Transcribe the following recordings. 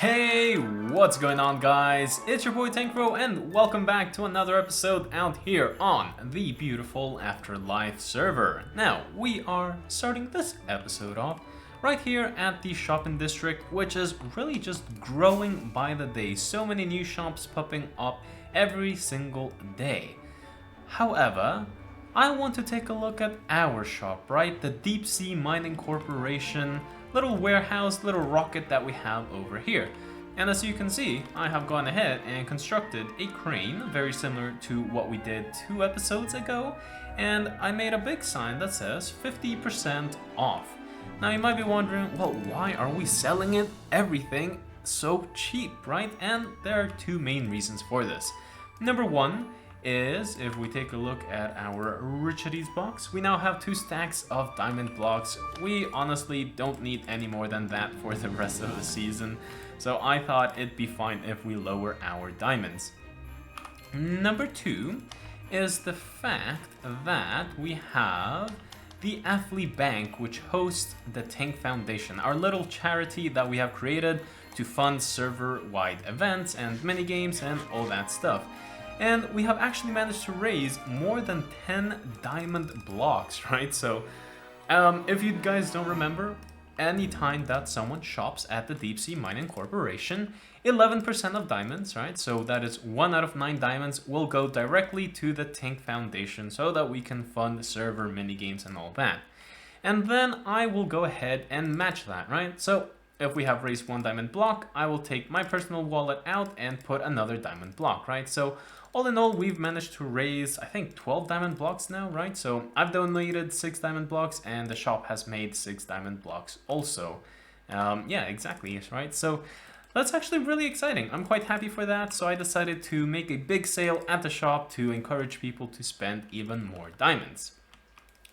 Hey, what's going on guys? It's your boy Tankro and welcome back to another episode out here on the beautiful Afterlife server. Now, we are starting this episode off right here at the shopping district, which is really just growing by the day. So many new shops popping up every single day. However, I want to take a look at our shop, right? The Deep Sea Mining Corporation little warehouse, little rocket that we have over here. And as you can see, I have gone ahead and constructed a crane very similar to what we did 2 episodes ago, and I made a big sign that says 50% off. Now you might be wondering, well, why are we selling everything so cheap, right? And there are 2 main reasons for this. Number 1 is, if we take a look at our richities box, we now have 2 stacks of diamond blocks. We honestly don't need any more than that for the rest of the season, so I thought it'd be fine if we lower our diamonds. Number 2 is the fact that we have the Afterlife Bank, which hosts the Tank Foundation, our little charity that we have created to fund server-wide events and minigames and all that stuff. And we have actually managed to raise more than 10 diamond blocks, right? So, if you guys don't remember, anytime that someone shops at the Deep Sea Mining Corporation, 11% of diamonds, right? So that is 1 out of 9 diamonds will go directly to the Tank Foundation so that we can fund server minigames and all that. And then I will go ahead and match that, right? So if we have raised 1 diamond block, I will take my personal wallet out and put another diamond block, right? So all in all, we've managed to raise, I think, 12 diamond blocks now, right? So I've donated 6 diamond blocks and the shop has made 6 diamond blocks also. Yeah, exactly, right? So that's actually really exciting. I'm quite happy for that. So I decided to make a big sale at the shop to encourage people to spend even more diamonds.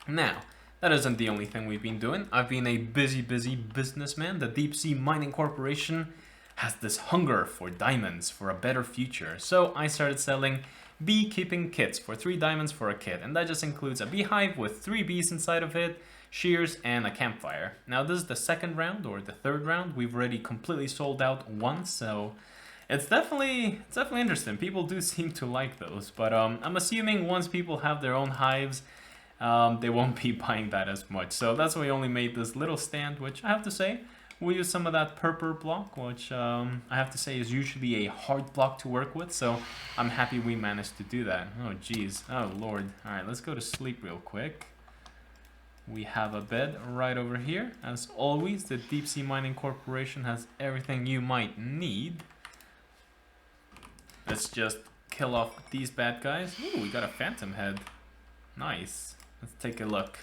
Now, that isn't the only thing we've been doing. I've been a busy businessman. The Deep Sea Mining Corporation has this hunger for diamonds for a better future. So I started selling beekeeping kits for 3 diamonds for a kit. And that just includes a beehive with 3 bees inside of it, shears, and a campfire. Now this is the 2nd round or the 3rd round. We've already completely sold out once, so it's definitely interesting. People do seem to like those. But I'm assuming once people have their own hives, they won't be buying that as much. So that's why we only made this little stand, which I have to say, we'll use some of that purple block, which I have to say is usually a hard block to work with. So I'm happy we managed to do that. Oh, geez. Oh, Lord. All right, let's go to sleep real quick. We have a bed right over here. As always, the Deep Sea Mining Corporation has everything you might need. Let's just kill off these bad guys. Ooh, we got a phantom head. Nice. Let's take a look.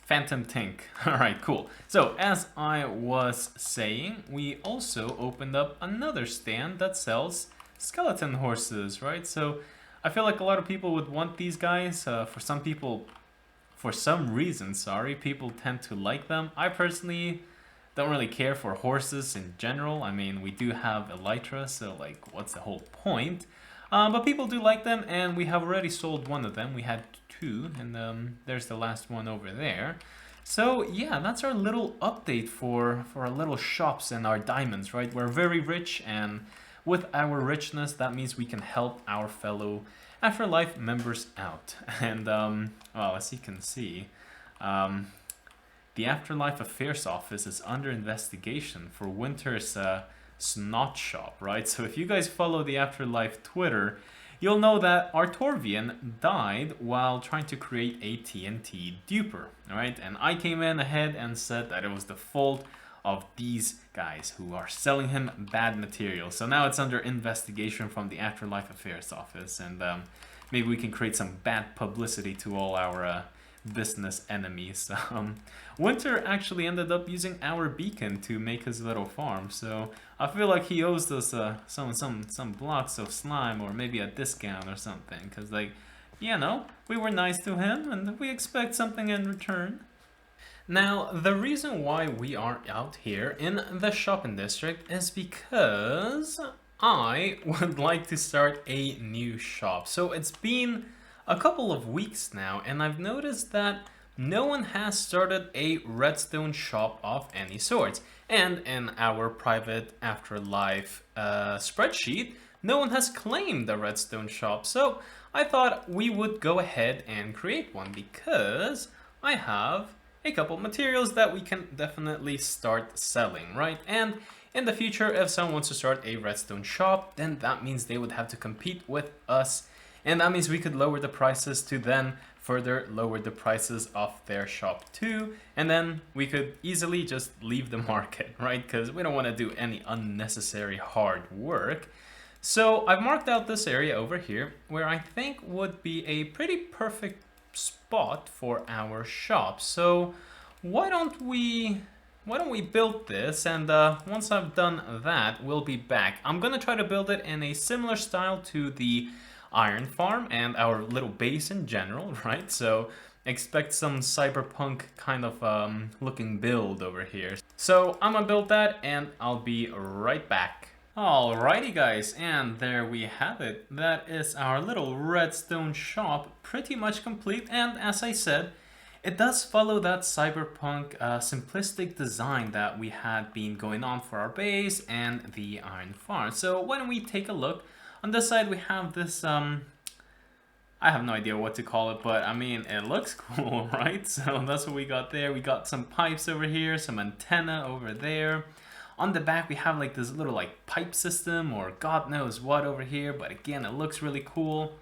Phantom Tank. Alright, cool. So, as I was saying, we also opened up another stand that sells skeleton horses, right? So, I feel like a lot of people would want these guys. For some people, for some reason, people tend to like them. I personally don't really care for horses in general. I mean, we do have Elytra, so like, what's the whole point? But people do like them, and we have already sold 1 of them. We had 2, and there's the last one over there. So yeah, that's our little update for our little shops and our diamonds, right? We're very rich, and with our richness, that means we can help our fellow Afterlife members out. And well, as you can see, the Afterlife Affairs office is under investigation for Winter's snot shop, right? So if you guys follow the Afterlife Twitter, you'll know that Artorvian died while trying to create a TNT duper, right? And I came in ahead and said that it was the fault of these guys who are selling him bad material. So now it's under investigation from the Afterlife Affairs office, and maybe we can create some bad publicity to all our business enemies. Winter actually ended up using our beacon to make his little farm, so I feel like he owes us some blocks of slime or maybe a discount or something, because, like, you know, we were nice to him and we expect something in return. Now, the reason why we are out here in the shopping district is because I would like to start a new shop. So it's been a couple of weeks now, and I've noticed that no one has started a redstone shop of any sorts. And in our private Afterlife spreadsheet, no one has claimed a redstone shop. So I thought we would go ahead and create one because I have a couple materials that we can definitely start selling, right? And in the future, if someone wants to start a redstone shop, then that means they would have to compete with us. And that means we could lower the prices to then further lower the prices of their shop too. And then we could easily just leave the market, right? Because we don't want to do any unnecessary hard work. So I've marked out this area over here where I think would be a pretty perfect spot for our shop. So why don't we build this, and once I've done that, we'll be back. I'm gonna try to build it in a similar style to the iron farm and our little base in general, right? So expect some cyberpunk kind of looking build over here. So I'm gonna build that and I'll be right back. Alrighty guys, and there we have it. That is our little redstone shop, pretty much complete, and as I said, it does follow that cyberpunk simplistic design that we had been going on for our base and the iron farm. So when we take a look, on this side we have this, I have no idea what to call it, but I mean, it looks cool, right? So that's what we got there. We got some pipes over here, some antenna over there. On the back we have like this little like pipe system or God knows what over here, but again, it looks really cool.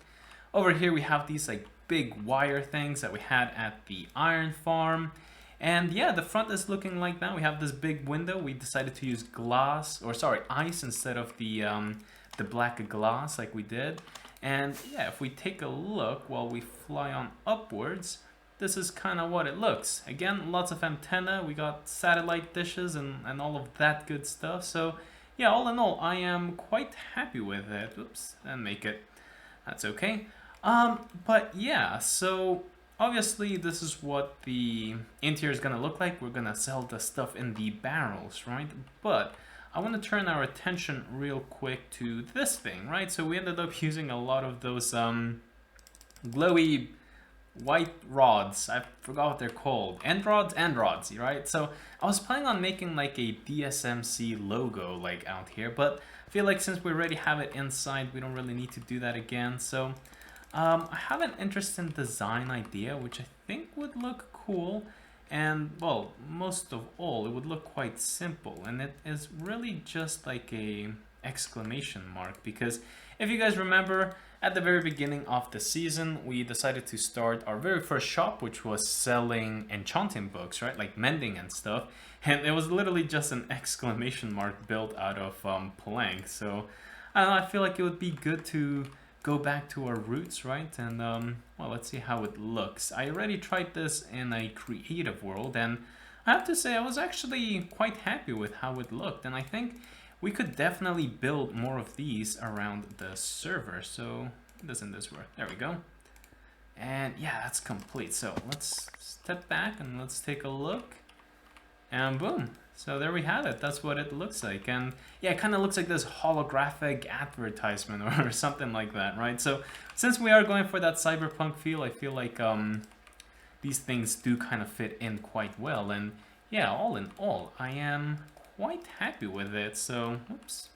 Over here we have these like big wire things that we had at the iron farm. And yeah, the front is looking like that. We have this big window. We decided to use glass, or sorry, ice instead of the black glass like we did. And yeah, if we take a look while we fly on upwards, this is kind of what it looks. Again, lots of antenna. We got satellite dishes and all of that good stuff. So yeah, all in all, I am quite happy with it. Oops, and make it. That's okay. But yeah, so obviously this is what the interior is gonna look like. We're gonna sell the stuff in the barrels, right? But I want to turn our attention real quick to this thing, right? So we ended up using a lot of those glowy white rods. I forgot what they're called. End rods, right? So I was planning on making like a DSMC logo like out here, but I feel like since we already have it inside, we don't really need to do that again. So I have an interesting design idea, which I think would look cool. And well, most of all, it would look quite simple, and it is really just like a exclamation mark, because if you guys remember, at the very beginning of the season, we decided to start our very first shop, which was selling enchanting books, right? Like mending and stuff. And it was literally just an exclamation mark built out of plank. So I don't know, I feel like it would be good to go back to our roots, right? And well, let's see how it looks. I already tried this in a creative world, and I have to say I was actually quite happy with how it looked. And I think we could definitely build more of these around the server. So doesn't this work? There we go. And yeah, that's complete. So let's step back and let's take a look. And boom. So there we have it. That's what it looks like. And yeah, it kind of looks like this holographic advertisement or something like that, right? So since we are going for that cyberpunk feel, I feel like these things do kind of fit in quite well. And yeah, all in all, I am quite happy with it. So, oops.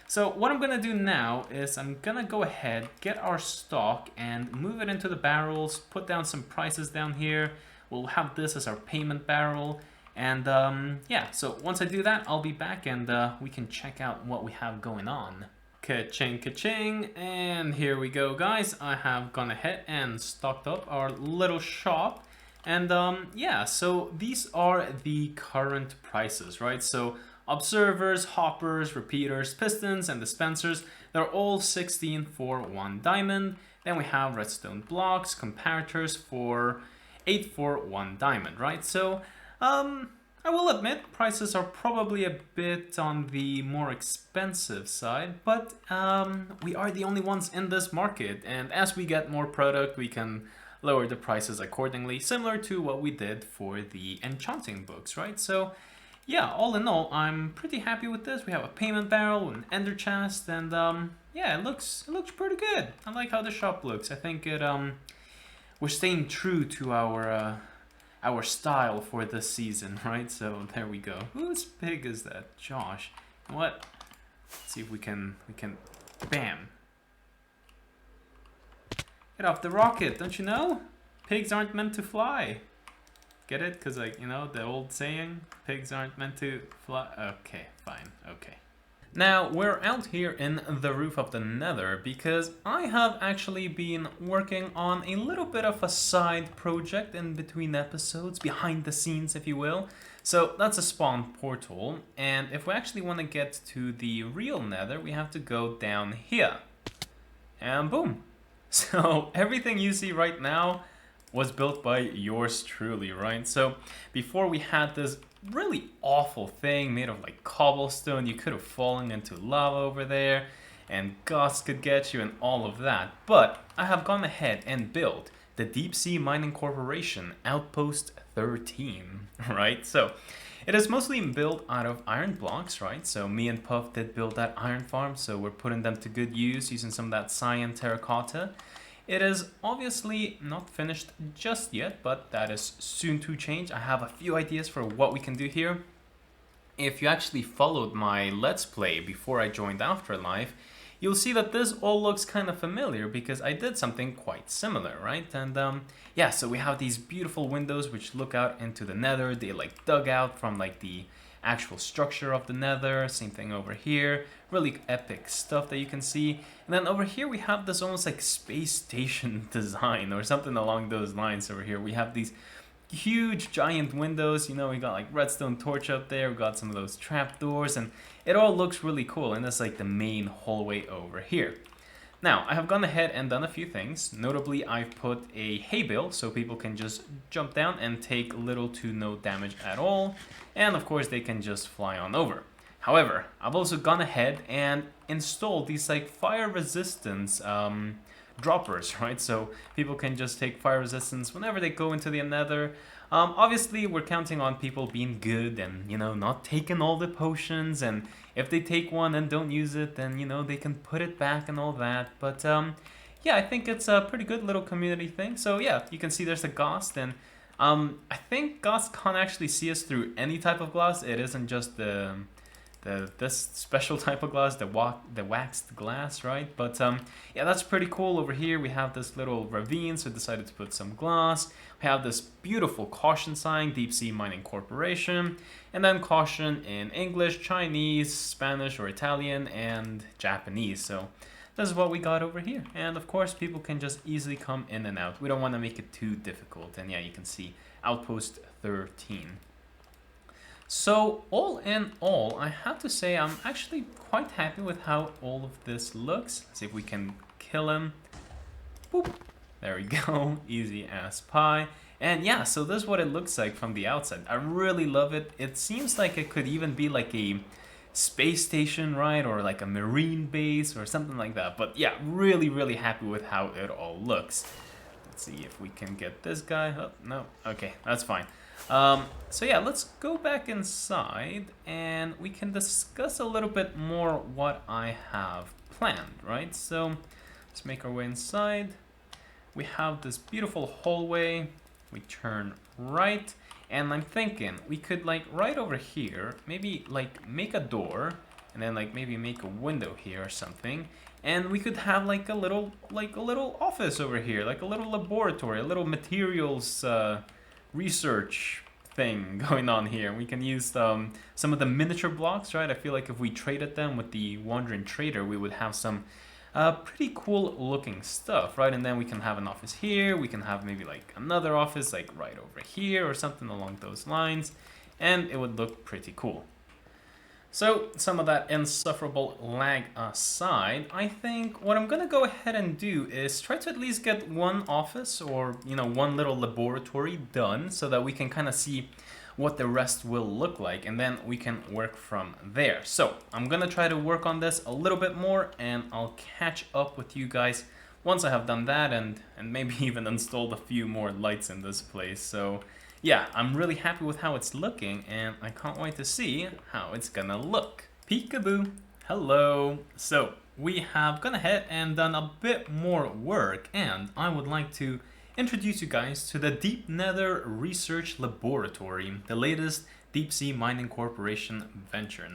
So what I'm gonna do now is I'm gonna go ahead, get our stock and move it into the barrels, put down some prices down here. We'll have this as our payment barrel. And yeah, so once I do that, I'll be back and we can check out what we have going on. Ka-ching, ka-ching, and here we go, guys. I have gone ahead and stocked up our little shop. And yeah, so these are the current prices, right? So observers, hoppers, repeaters, pistons, and dispensers, they're all 16 for 1 diamond. Then we have redstone blocks, comparators for 8 for 1 diamond, right? So I will admit prices are probably a bit on the more expensive side, but we are the only ones in this market, and as we get more product, we can lower the prices accordingly, similar to what we did for the enchanting books, right? So yeah, all in all, I'm pretty happy with this. We have a payment barrel, an ender chest, and yeah, it looks pretty good. I like how the shop looks. I think it we're staying true to our our style for this season, right? So there we go. Whose pig is that? Josh. What? Let's see if we can bam. Get off the rocket, don't you know? Pigs aren't meant to fly. Get it? Because, like, you know, the old saying, pigs aren't meant to fly. Okay, fine, okay. Now, we're out here in the roof of the Nether because I have actually been working on a little bit of a side project in between episodes, behind the scenes, if you will. So that's a spawn portal, and if we actually want to get to the real Nether, we have to go down here. And boom. So everything you see right now was built by yours truly, right? So before we had this really awful thing made of like cobblestone, you could have fallen into lava over there and ghosts could get you and all of that. But I have gone ahead and built the Deep Sea Mining Corporation Outpost 13, right? So it is mostly built out of iron blocks, right? So me and Puff did build that iron farm, so we're putting them to good use using some of that cyan terracotta. It is obviously not finished just yet, but that is soon to change. I have a few ideas for what we can do here. If you actually followed my Let's Play before I joined Afterlife, you'll see that this all looks kind of familiar because I did something quite similar, right? And yeah, so we have these beautiful windows which look out into the Nether. They like dug out from like the actual structure of the Nether. Same thing over here. Really epic stuff that you can see. And then over here we have this almost like space station design or something along those lines. Over here we have these huge giant windows, you know, we got like redstone torch up there, we got some of those trapdoors, and it all looks really cool. And that's like the main hallway over here. Now, I have gone ahead and done a few things. Notably, I've put a hay bale so people can just jump down and take little to no damage at all. And of course, they can just fly on over. However, I've also gone ahead and installed these like fire resistance droppers, right? So people can just take fire resistance whenever they go into the Nether. Obviously, we're counting on people being good and, you know, not taking all the potions. And if they take one and don't use it, then, you know, they can put it back and all that. But yeah, I think it's a pretty good little community thing. So yeah, you can see there's a ghost, and I think ghosts can't actually see us through any type of glass. It isn't just this special type of glass, the waxed glass, right? But yeah, that's pretty cool. Over here we have this little ravine, so I decided to put some glass. We have this beautiful caution sign, Deep Sea Mining Corporation, and then caution in English, Chinese, Spanish or Italian, and Japanese. So this is what we got over here. And of course, people can just easily come in and out. We don't want to make it too difficult. And yeah, you can see Outpost 13. So all in all, I have to say I'm actually quite happy with how all of this looks. Let's see if we can kill him. Boop. There we go. Easy as pie. And yeah, so this is what it looks like from the outside. I really love it. It seems like it could even be like a space station, right? Or like a marine base or something like that. But yeah, really, really happy with how it all looks. Let's see if we can get this guy. Oh, no. Okay, that's fine. So yeah, let's go back inside and we can discuss a little bit more what I have planned, right? So let's make our way inside. We have this beautiful hallway. We turn right, and I'm thinking we could like right over here, maybe like make a door and then like maybe make a window here or something. And we could have like a little office over here, like a little laboratory, a little materials research thing going on here. We can use some of the miniature blocks, right? I feel like if we traded them with the wandering trader, we would have some pretty cool looking stuff, right? And then we can have an office here. We can have maybe like another office like right over here or something along those lines, and it would look pretty cool. So some of that insufferable lag aside, I think what I'm gonna go ahead and do is try to at least get one office or, you know, one little laboratory done so that we can kind of see what the rest will look like, and then we can work from there. So I'm gonna try to work on this a little bit more, and I'll catch up with you guys once I have done that and maybe even installed a few more lights in this place. So yeah, I'm really happy with how it's looking, and I can't wait to see how it's gonna look. Peekaboo! Hello! So, we have gone ahead and done a bit more work, and I would like to introduce you guys to the Deep Nether Research Laboratory, the latest deep sea mining corporation venture.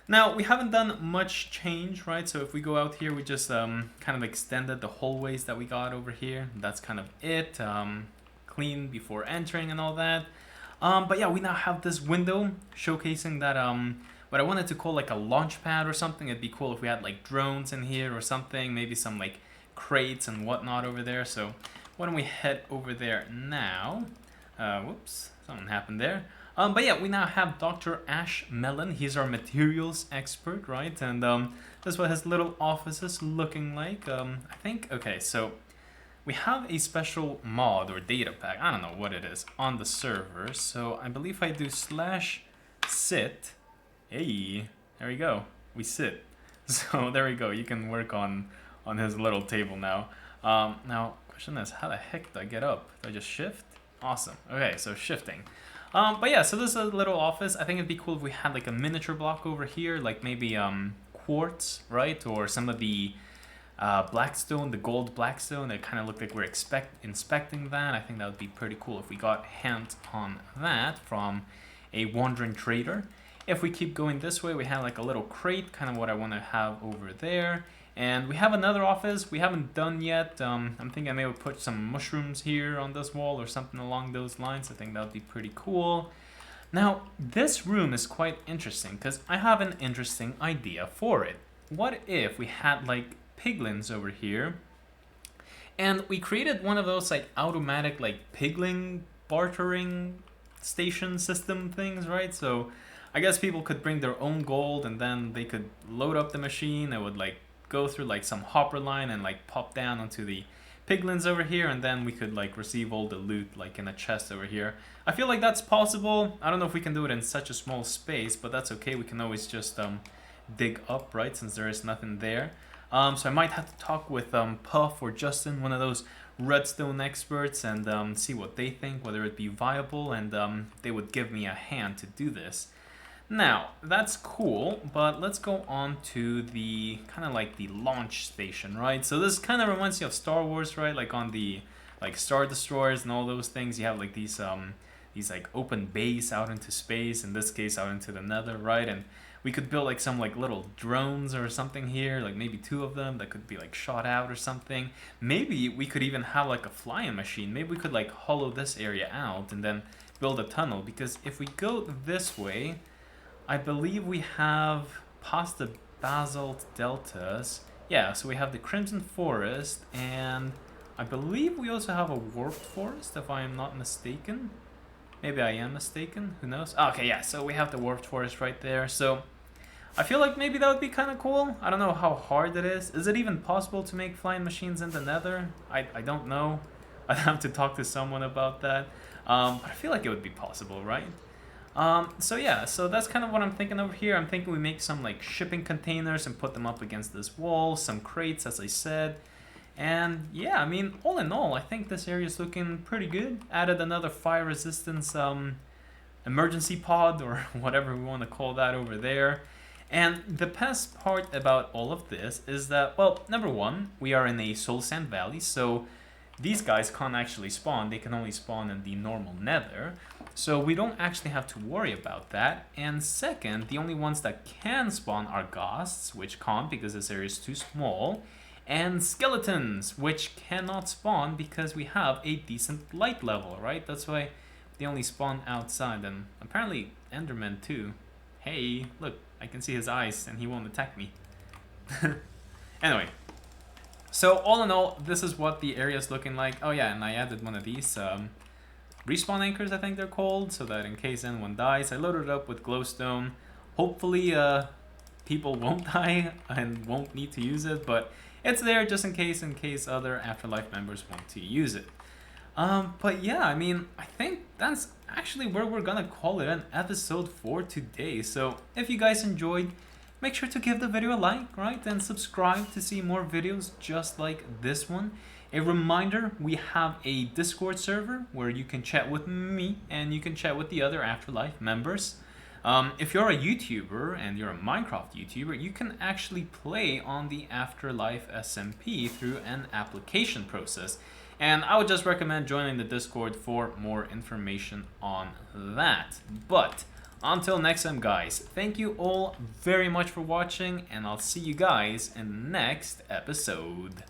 Now we haven't done much change, right? So if we go out here, we just kind of extended the hallways that we got over here. That's kind of it. Clean before entering and all that. But yeah, we now have this window showcasing that what I wanted to call like a launch pad or something. It'd be cool if we had like drones in here or something, maybe some like crates and whatnot over there. So why don't we head over there now? Whoops, something happened there. But yeah, we now have Dr. Ash Mellon. He's our materials expert, right? And that's what his little office is looking like. I think, okay, so we have a special mod or data pack, I don't know what it is, on the server. So I believe I do /sit. Hey, there we go. We sit. So there we go. You can work on his little table now. Now, question is, how the heck do I get up? Do I just shift? Awesome. Okay, so shifting. But yeah, so this is a little office. I think it'd be cool if we had like a miniature block over here, like maybe quartz, right? Or some of the blackstone, the gold blackstone that kind of looked like we're inspecting that. I think that would be pretty cool if we got hands on that from a wandering trader. If we keep going this way, we have like a little crate, kind of what I want to have over there. And we have another office we haven't done yet. I'm thinking I may have put some mushrooms here on this wall or something along those lines. I think that would be pretty cool. Now, this room is quite interesting because I have an interesting idea for it. What if we had like piglins over here and we created one of those like automatic like piglin bartering station system things, right? So I guess people could bring their own gold and then they could load up the machine. It would like go through like some hopper line and like pop down onto the piglins over here, and then we could like receive all the loot like in a chest over here. I feel like that's possible. I don't know if we can do it in such a small space, but that's okay. We can always just dig up, right, since there is nothing there. So I might have to talk with Puff or Justin, one of those redstone experts, and see what they think, whether it be viable, and they would give me a hand to do this. Now, that's cool, but let's go on to the kind of like the launch station, right? So this kind of reminds you of Star Wars, right? Like on the like Star Destroyers and all those things, you have like these like open bays out into space, in this case out into the Nether, right? And we could build like some like little drones or something here, like maybe 2 of them that could be like shot out or something. Maybe we could even have like a flying machine. Maybe we could like hollow this area out and then build a tunnel, because if we go this way, I believe we have past the basalt deltas. Yeah, so we have the Crimson Forest, and I believe we also have a warped forest, if I am not mistaken. Maybe I am mistaken, who knows? Okay, yeah, so we have the warped forest right there. So I feel like maybe that would be kind of cool. I don't know how hard it is. Is it even possible to make flying machines in the Nether? I don't know. I'd have to talk to someone about that. But I feel like it would be possible, right? So yeah, so that's kind of what I'm thinking over here. I'm thinking we make some like shipping containers and put them up against this wall, some crates, as I said. And yeah, I mean, all in all, I think this area is looking pretty good. Added another fire resistance emergency pod, or whatever we want to call that, over there. And the best part about all of this is that, well, number one, we are in a soul sand valley, so these guys can't actually spawn. They can only spawn in the normal Nether. So we don't actually have to worry about that. And second, the only ones that can spawn are ghosts, which can't because this area is too small, and skeletons, which cannot spawn because we have a decent light level, right? That's why they only spawn outside, and apparently Enderman too. Hey, look, I can see his eyes and he won't attack me. Anyway. So all in all, this is what the area is looking like. Oh yeah, and I added one of these respawn anchors, I think they're called, so that in case anyone dies, I loaded it up with glowstone. Hopefully people won't die and won't need to use it, but it's there just in case other Afterlife members want to use it. But yeah, I mean, I think that's actually where we're gonna call it an episode for today. So if you guys enjoyed, make sure to give the video a like, right? And subscribe to see more videos just like this one. A reminder, we have a Discord server where you can chat with me and you can chat with the other Afterlife members. If you're a YouTuber and you're a Minecraft YouTuber, you can actually play on the Afterlife SMP through an application process. And I would just recommend joining the Discord for more information on that. But until next time, guys, thank you all very much for watching, and I'll see you guys in the next episode.